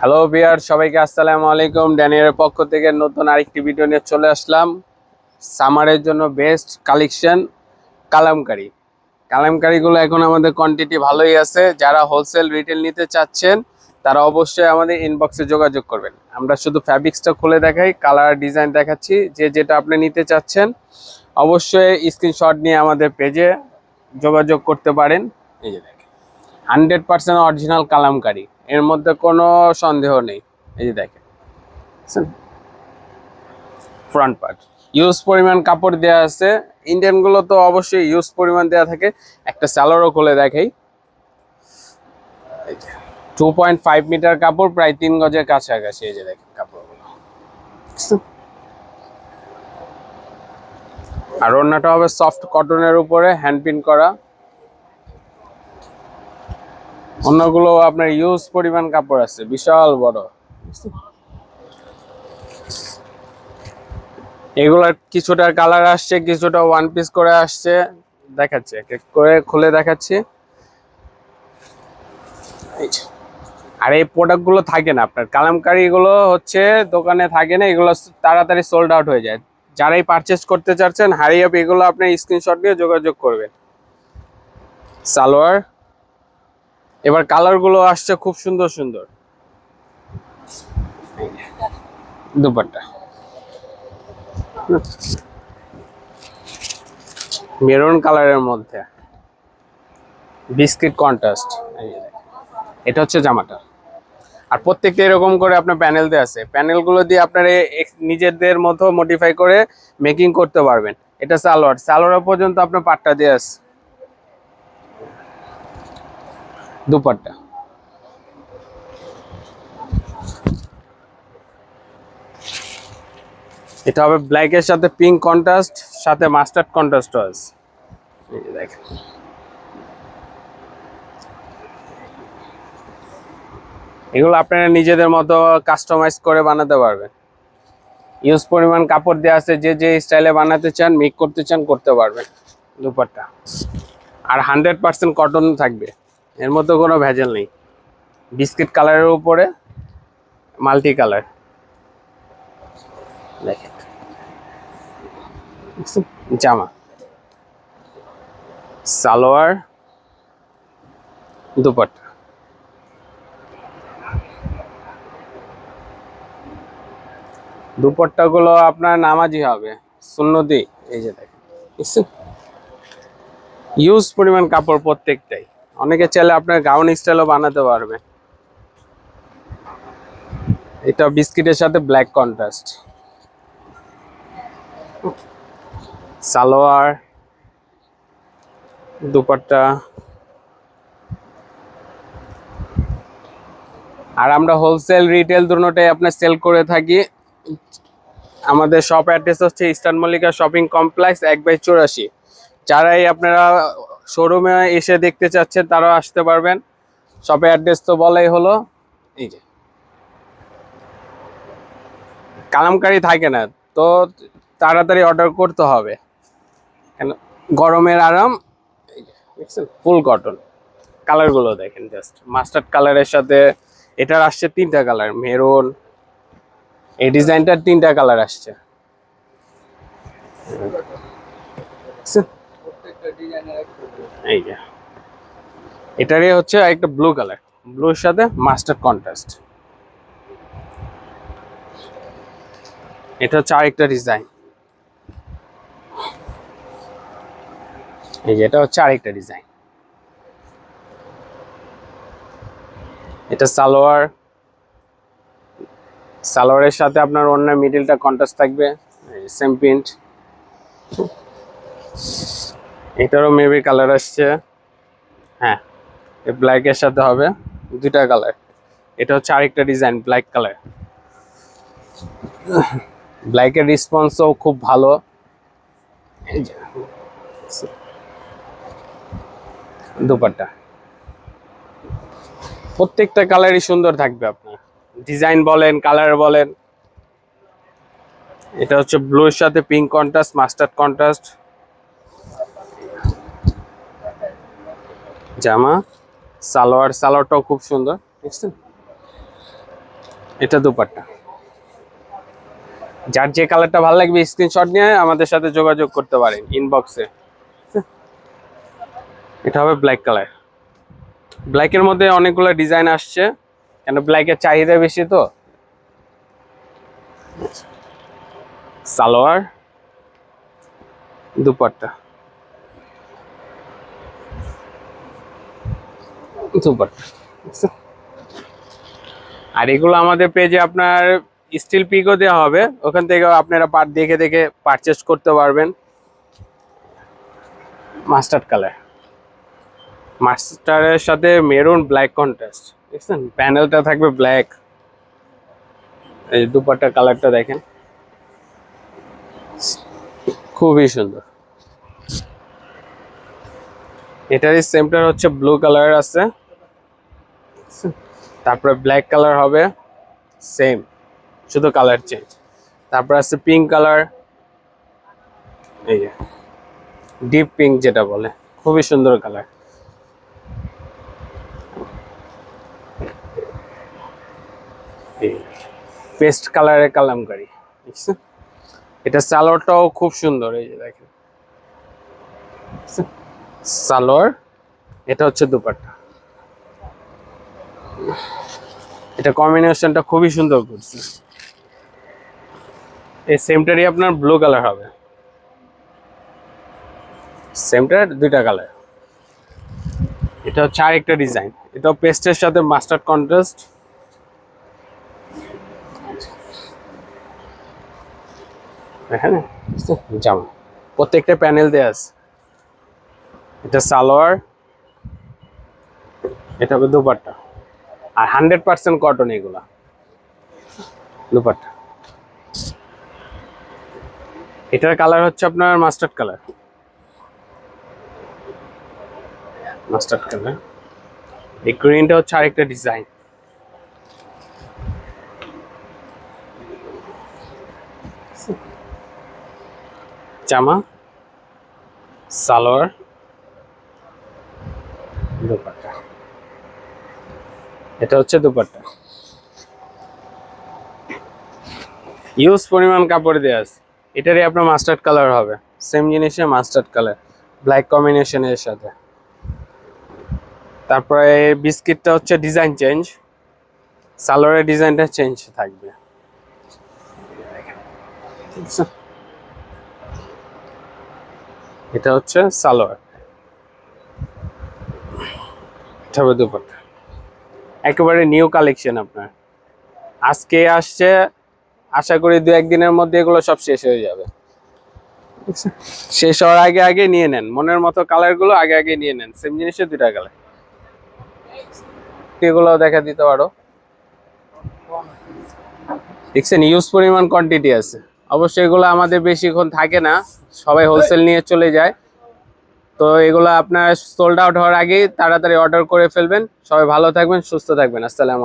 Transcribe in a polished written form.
Hello viewer, সবাইকে আসসালামু আলাইকুম। ড্যানিয়েলের পক্ষ থেকে নতুন আরেকটি ভিডিও নিয়ে চলে আসলাম। সামারের জন্য বেস্ট কালেকশন কালামকারীগুলো এখন আমাদের কোয়ান্টিটি ভালোই আছে। যারা হোলসেল রিটেল নিতে চাচ্ছেন তারা অবশ্যই আমাদের ইনবক্সে যোগাযোগ করবেন। আমরা শুধু ফ্যাব্রিক্সটা খুলে দেখাই, কালার ডিজাইন দেখাচ্ছি। যেটা আপনি নিতে চাচ্ছেন অবশ্যই স্ক্রিনশট নিয়ে আমাদের পেজে যোগাযোগ করতে পারেন। এই যে দেখেন, 100% অরিজিনাল কালামকারী, এর মধ্যে কোনো সন্দেহ নেই। এই যে দেখেন ফ্রন্ট পার্ট ইউজ পরিমাণ কাপড় দেওয়া আছে। ইন্ডিয়ান গুলো তো অবশ্যই ইউজ পরিমাণ দেওয়া থাকে। একটা স্যালোরও খুলে দেখাই। 2.5 মিটার কাপড়, প্রায় 3 গজের কাছাকাছি। এই যে দেখেন কাপড়গুলো। আর ওড়নাটা হবে সফট কটনের উপরে হ্যান্ড প্রিন্ট করা। অন্যগুলো আপনার ইউজ পরিমাণ কাপড় আছে, বিশাল বড়। এগুলার কিছুটা কালার আসছে, কিছুটা ওয়ান পিস করে আসছে। দেখাচ্ছি, এক এক করে খুলে দেখাচ্ছি। আর এই প্রোডাক্টগুলো থাকে না আপনার, কালামকারীগুলো হচ্ছে দোকানে থাকে না, এগুলো তাড়াতাড়ি সোল্ড আউট হয়ে যায়। যারাই পারচেস করতে চাচ্ছেন হারি আপ, এগুলো আপনি স্ক্রিনশট নিয়ে যোগাযোগ করবেন। সালোয়ার, এবার কালারগুলো আসছে খুব সুন্দর সুন্দর। দুপাট্টা মেরুন কালারের মধ্যে বিস্কিট কন্ট্রাস্ট। এটা হচ্ছে জামাটা। আর প্রত্যেকটা এরকম করে আপনার প্যানেল দিয়ে আছে। প্যানেলগুলো দিয়ে আপনারা নিজেদের মতো মডিফাই করে মেকিং করতে পারবেন। এটা সালোয়ার পর্যন্ত আপনার পাট্টা দিয়ে আছে। দুপাট্টা, এটা হবে ব্ল্যাকের সাথে পিঙ্ক কন্ট্রাস্ট, সাথে মাস্টার্ড কন্ট্রাস্টও আছে। এই যে দেখেন, এগুলো আপনারা নিজেদের মতো কাস্টমাইজ করে বানাতে পারবেন। ইউজ পরিমাণ কাপড় দেওয়া আছে, যে স্টাইলে বানাতে চান, মেক করতে চান, করতে পারবেন। দুপাট্টা আর 100% কটন থাকবে, এর মধ্যে কোনো ভেজাল নেই। বিস্কিট কালারের উপরে মাল্টি কালার। দেখেন জামা, সালোয়ার, দুপাট্টা। দুপাট্টাগুলো আপনার নামাজি হবে, সুন্নতি। এই যে দেখেন, ইউজ পরিমাণ কাপড় প্রত্যেকটাই। অনেকে চাইলে আপনার গাউন স্টাইলও বানাতে পারবে। এটা বিস্কিটের সাথে ব্ল্যাক কন্ট্রাস্ট। সালোয়ার, দুপাট্টা। আর আমরা হোলসেল রিটেল দুটোটাই আপনার সেল করে থাকি। আমাদের শপ অ্যাড্রেস হচ্ছে ইস্টার্ন মল্লিকা শপিং কমপ্লেক্স 1/84। যারাই আপনারা শোরুমে এসে দেখতে চাচ্ছেন তারাও আসতে পারবেন। শপের অ্যাড্রেস তো বলাই হলো। এই যে কালামকারী থাকে না, তো তাড়াতাড়ি অর্ডার করতে হবে, কেন গরমের আরাম। ফুল কটন। কালারগুলো দেখেন, জাস্ট মাস্টার্ড কালারের সাথে এটার আসছে 3টা কালার, মেরুন। এই ডিজাইনটার 3টা কালার আসছে। এই যে এটারই হচ্ছে একটা ব্লু কালার, ব্লুর সাথে মাস্টার্ড কন্ট্রাস্ট। এটা হচ্ছে আরেকটা ডিজাইন। এই যে এটা হচ্ছে আরেকটা ডিজাইন। এটা সালোয়ারের সাথে আপনার অন্য মিডিলটা কন্ট্রাস্ট থাকবে, সেম প্রিন্ট। এটারও মেবি কালার আসছে, হ্যাঁ, ব্ল্যাকের সাথে হবে 2টা কালার। এটা হচ্ছে আরেকটা ডিজাইন, ব্ল্যাক কালার। ব্ল্যাকের রেসপন্সও খুব ভালো। দুপাট্টা প্রত্যেকটা কালারই সুন্দর থাকবে আপনার, ডিজাইন বলেন, কালার বলেন। এটা হচ্ছে ব্লুর সাথে পিঙ্ক কন্ট্রাস্ট, মাস্টার্ড কন্ট্রাস্ট জামা। সালোয়ারটাও খুব সুন্দর, দেখছেন। এটা দুপাট্টা। যার যে কালারটা ভালো লাগবে স্ক্রিনশট নিয়ে আমাদের সাথে যোগাযোগ করতে পারেন ইনবক্সে। এটা হবে ব্ল্যাক কালার। ব্ল্যাকের মধ্যে অনেকগুলো ডিজাইন আসছে, কেন ব্ল্যাকের চাহিদা বেশি তো। সালোয়ার, দুপাট্টা, দুপাট্টা। আর এগুলো আমাদের পেজে আপনার স্টিল পিকও দেওয়া হবে, ওখান থেকে আপনারা দেখে দেখে পারচেস করতে পারবেন। মাস্টার্ড কালার, মাস্টারের সাথে মেরুন ব্ল্যাক কন্ট্রাস্ট, দেখছেন প্যানেলটা থাকবে ব্ল্যাক। এই দুপাট্টার কালারটা দেখেন, খুবই সুন্দর। এটারই সেমটার হচ্ছে ব্লু কালার আছে, তারপরে ব্ল্যাক কালার হবে সেম, শুধু কালার চেঞ্জ। তারপর আছে পিঙ্ক কালার, এই যে ডিপ পিঙ্ক যেটা বলে, খুবই সুন্দর কালার। পেস্ট কালারের কালামকারী, দেখছেন। এটা সালোয়ারটাও খুব সুন্দর, এই যে দেখেন সালোয়ার। এটা হচ্ছে দুপাট্টা। এটা কম্বিনেশনটা খুবই সুন্দর করছে। এই সেমটারই আপনার ব্লু কালার হবে, সেমটার দুইটা কালার। এটা হচ্ছে আরেকটা ডিজাইন, এটাও পেস্টের সাথে মাস্টার্ড কন্ট্রাস্ট। হ্যাঁ, জামা প্রত্যেকটা প্যানেল দেয়া আছে। এটা সালোয়ার, এটা হবে দুপাট্টা। আর 100% কটন এগুলা দুপাট্টা। এটার কালার হচ্ছে আপনার মাস্টার্ড কালার, মাস্টার্ড কালার। এই গ্রিনটা হচ্ছে আরেকটা ডিজাইন। জামা, সালোয়ার, দুপাট্টা। এটা হচ্ছে দুপাট্টা। ইউজ পরিমাণ কাপড় দেওয়া আছে। এটারই আপনার মাস্টার্ড কালার হবে, সেম জিনিসে মাস্টার্ড কালার ব্ল্যাক কম্বিনেশনের সাথে। তারপরে বিস্কিটটা হচ্ছে ডিজাইন চেঞ্জ, সালোয়ারের ডিজাইনটা চেঞ্জ থাকবে। এটা হচ্ছে সালোয়ার, এটা হবে দুপাট্টা। একেবারে নিউ কালেকশন আপনার আজকে আসছে, আশা করি 2-1 দিনের মধ্যে এগুলো সব শেষ হয়ে যাবে। শেষ হওয়ার আগে আগে নিয়ে নেন, মনের মতো কালার গুলো আগে আগে নিয়ে নেন। সেম জিনিসের দুইটা কালার, এগুলো দেখা দিতে পারো। দেখছেন ইউজ পরিমাণ কোয়ান্টিটি আছে। অবশ্যই এগুলো আমাদের বেশিক্ষণ থাকে না, সবাই হোলসেল নিয়ে চলে যায়। তো এগুলো আপনার সোল্ড আউট হওয়ার আগেই তাড়াতাড়ি অর্ডার করে ফেলবেন। সবাই ভালো থাকবেন, সুস্থ থাকবেন। আসসালামু আলাইকুম।